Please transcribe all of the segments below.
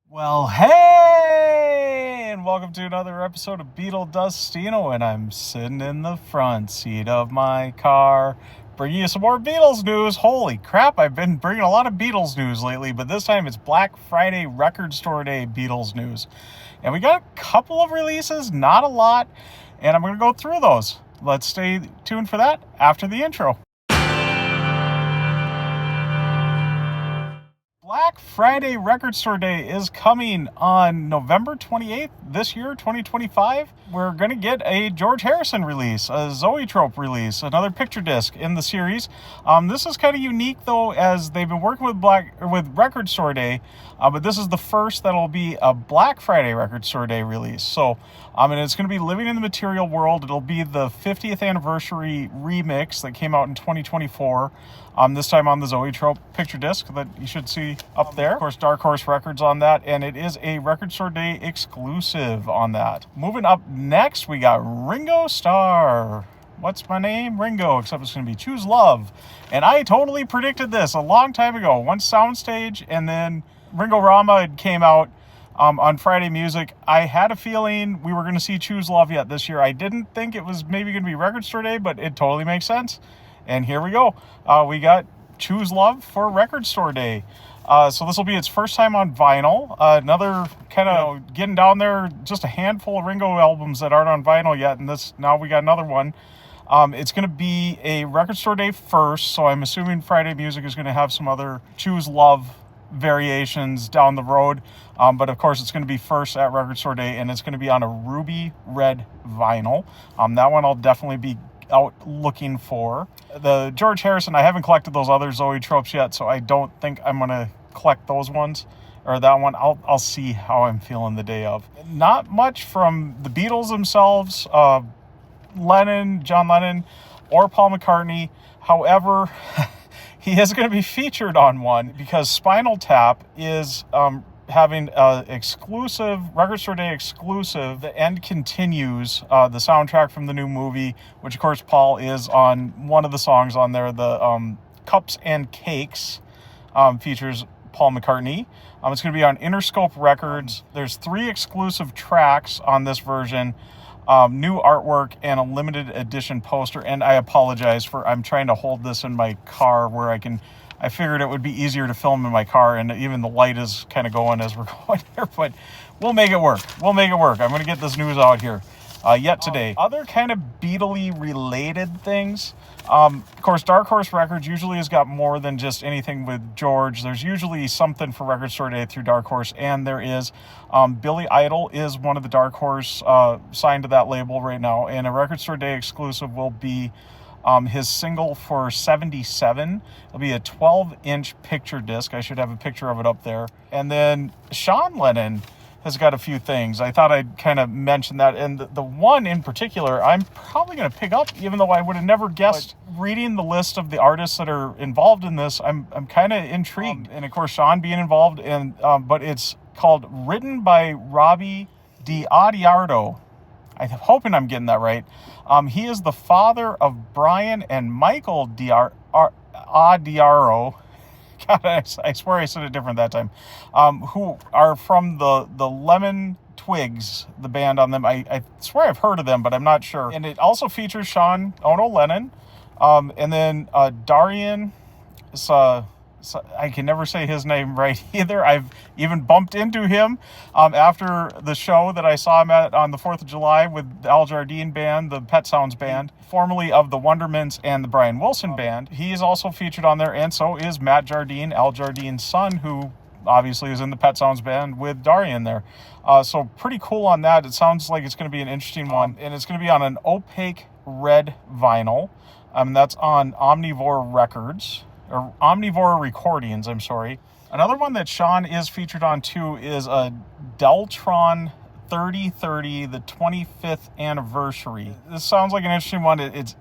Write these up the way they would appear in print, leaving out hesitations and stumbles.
Well, hey, and welcome to another episode of Beetle Dustino, and I'm sitting in the front seat of my car, bringing you some more Beatles news. Holy crap, I've been bringing a lot of Beatles news lately, but this time it's Black Friday Record Store Day Beatles news. And we got a couple of releases, not a lot, and I'm going to go through those. Let's stay tuned for that after the intro. Black Friday Record Store Day is coming on November 28th this year, 2025. We're going to get a George Harrison release, a Zoetrope release, another picture disc in the series. This is kind of unique, though, as they've been working with Record Store Day, but this is the first that'll be a Black Friday Record Store Day release. So, and it's going to be Living in the Material World. It'll be the 50th anniversary remix that came out in 2024. This time on the Zoetrope picture disc that you should see up there. Of course, Dark Horse Records on that, and it is a Record Store Day exclusive on that. Moving up next, we got Ringo Starr. What's my name? Ringo, except it's going to be Choose Love. And I totally predicted this a long time ago. Once Soundstage and then Ringo Rama had came out on Friday Music, I had a feeling we were going to see Choose Love yet this year. I didn't think it was maybe going to be Record Store Day, but it totally makes sense. And here we go. We got Choose Love for Record Store Day. So this will be its first time on vinyl. Another kind of getting down there, just a handful of Ringo albums that aren't on vinyl yet. And now we got another one. It's going to be a Record Store Day first. So I'm assuming Friday Music is going to have some other Choose Love variations down the road. But of course, it's going to be first at Record Store Day. And it's going to be on a ruby red vinyl. That one I'll definitely be out looking for. The George Harrison, I haven't collected those other Zoetropes yet, so I don't think I'm going to collect those ones, or that one. I'll see how I'm feeling the day of. Not much from the Beatles themselves, John Lennon, or Paul McCartney. However, he is going to be featured on one because Spinal Tap is having an exclusive, Record Store Day exclusive, The End Continues, the soundtrack from the new movie, which of course Paul is on one of the songs on there. The Cups and Cakes features Paul McCartney. It's going to be on Interscope Records. There's 3 exclusive tracks on this version, new artwork, and a limited edition poster. And I apologize I'm trying to hold this in my car where I figured it would be easier to film in my car, and even the light is kind of going as we're going here, but we'll make it work. I'm going to get this news out here yet today. Other kind of Beatle-related things. Of course, Dark Horse Records usually has got more than just anything with George. There's usually something for Record Store Day through Dark Horse, and there is. Billy Idol is one of the Dark Horse signed to that label right now, and a Record Store Day exclusive will be his single for 77. It'll be a 12-inch picture disc. I should have a picture of it up there. And then Sean Lennon has got a few things. I thought I'd kind of mention that. And the one in particular, I'm probably going to pick up, even though I would have never guessed. But reading the list of the artists that are involved in this, I'm kind of intrigued. And of course, Sean being involved, but it's called Written by Robbie DiAudiardo. I'm hoping I'm getting that right. He is the father of Brian and Michael Audiaro. God, I swear I said it different that time. Who are from the Lemon Twigs, the band on them. I swear I've heard of them, but I'm not sure. And it also features Sean Ono Lennon, and then Darian. I can never say his name right either. I've even bumped into him after the show that I saw him at on the 4th of July with the Al Jardine Band, the Pet Sounds Band, formerly of the Wondermints and the Brian Wilson Band. He is also featured on there, and so is Matt Jardine, Al Jardine's son, who obviously is in the Pet Sounds Band with Darian there. So pretty cool on that. It sounds like it's going to be an interesting one, and it's going to be on an opaque red vinyl. That's on Omnivore Records. Or Omnivore Recordings, I'm sorry. Another one that Sean is featured on too is a Deltron 3030, the 25th anniversary. This sounds like an interesting one. It's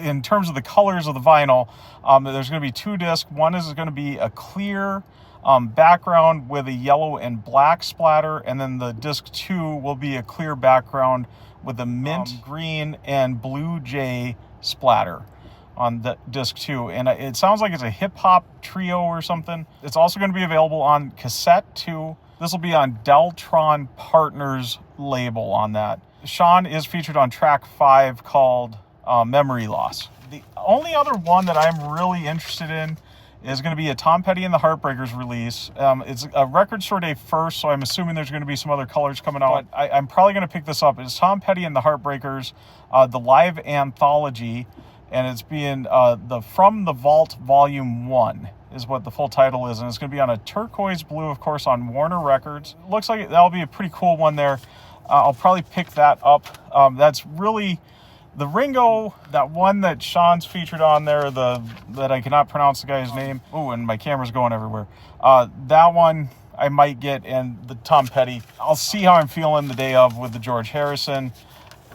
in terms of the colors of the vinyl, there's going to be 2 discs. One is going to be a clear background with a yellow and black splatter, and then the disc 2 will be a clear background with a mint green and blue jay splatter on the disc 2, and it sounds like it's a hip-hop trio or something. It's also going to be available on cassette too, This will be on Deltron Partners label on that. Sean is featured on track 5 called Memory Loss. The only other one that I'm really interested in is going to be a Tom Petty and the Heartbreakers release. It's a Record Store Day first, so I'm assuming there's going to be some other colors coming out. I'm probably going to pick this up. It's Tom Petty and the Heartbreakers, the live anthology, and it's being the From the Vault Volume 1 is what the full title is, and it's going to be on a turquoise blue, of course, on Warner Records. Looks like that'll be a pretty cool one there. I'll probably pick that up. That's really the Ringo, that one that Sean's featured on there, that I cannot pronounce the guy's name. Oh, and my camera's going everywhere. That one I might get, and the Tom Petty. I'll see how I'm feeling the day of with the George Harrison.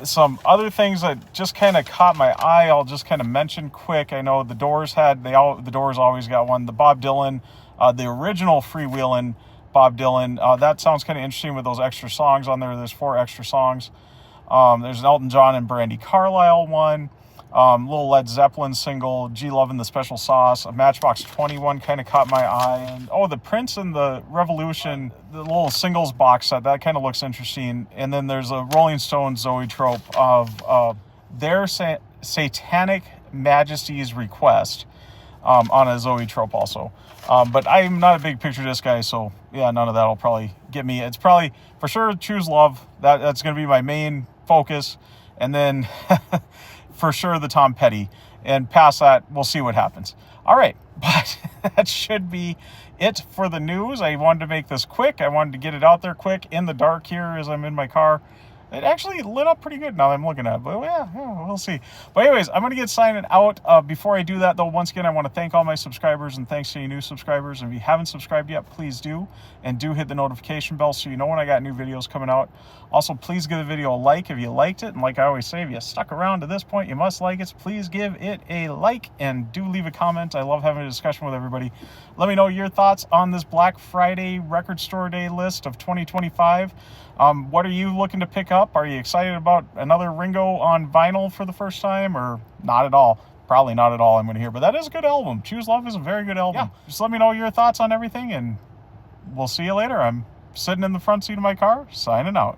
Some other things that just kind of caught my eye, I'll just kind of mention quick. I know the Doors the Doors always got one. The Bob Dylan, the original Freewheelin' Bob Dylan. That sounds kind of interesting with those extra songs on there. There's 4 extra songs. There's an Elton John and Brandy Carlisle one. Little Led Zeppelin single, G Lovin' the Special Sauce. A Matchbox 21 kind of caught my eye. And, the Prince and the Revolution, the little singles box set, that kind of looks interesting. And then there's a Rolling Stones Zoetrope of their Satanic Majesty's Request on a Zoetrope also. But I'm not a big picture disc guy, so yeah, none of that will probably get me. It's probably, for sure, Choose Love. That's going to be my main focus. And then for sure the Tom Petty, and past that we'll see what happens. All right, but that should be it for the news. I wanted to make this quick. I wanted to get it out there quick in the dark here as I'm in my car. It actually lit up pretty good now that I'm looking at it, but yeah, we'll see. But anyways, I'm going to get signing out. Before I do that, though, once again, I want to thank all my subscribers, and thanks to you new subscribers. If you haven't subscribed yet, please do, and do hit the notification bell so you know when I got new videos coming out. Also, please give the video a like if you liked it, and like I always say, if you stuck around to this point, you must like it. So please give it a like, and do leave a comment. I love having a discussion with everybody. Let me know your thoughts on this Black Friday Record Store Day list of 2025. What are you looking to pick up? Are you excited about another Ringo on vinyl for the first time, or not at all? Probably not at all, I'm going to hear. But that is a good album. Choose Love is a very good album. Yeah. Just let me know your thoughts on everything, and we'll see you later. I'm sitting in the front seat of my car, signing out.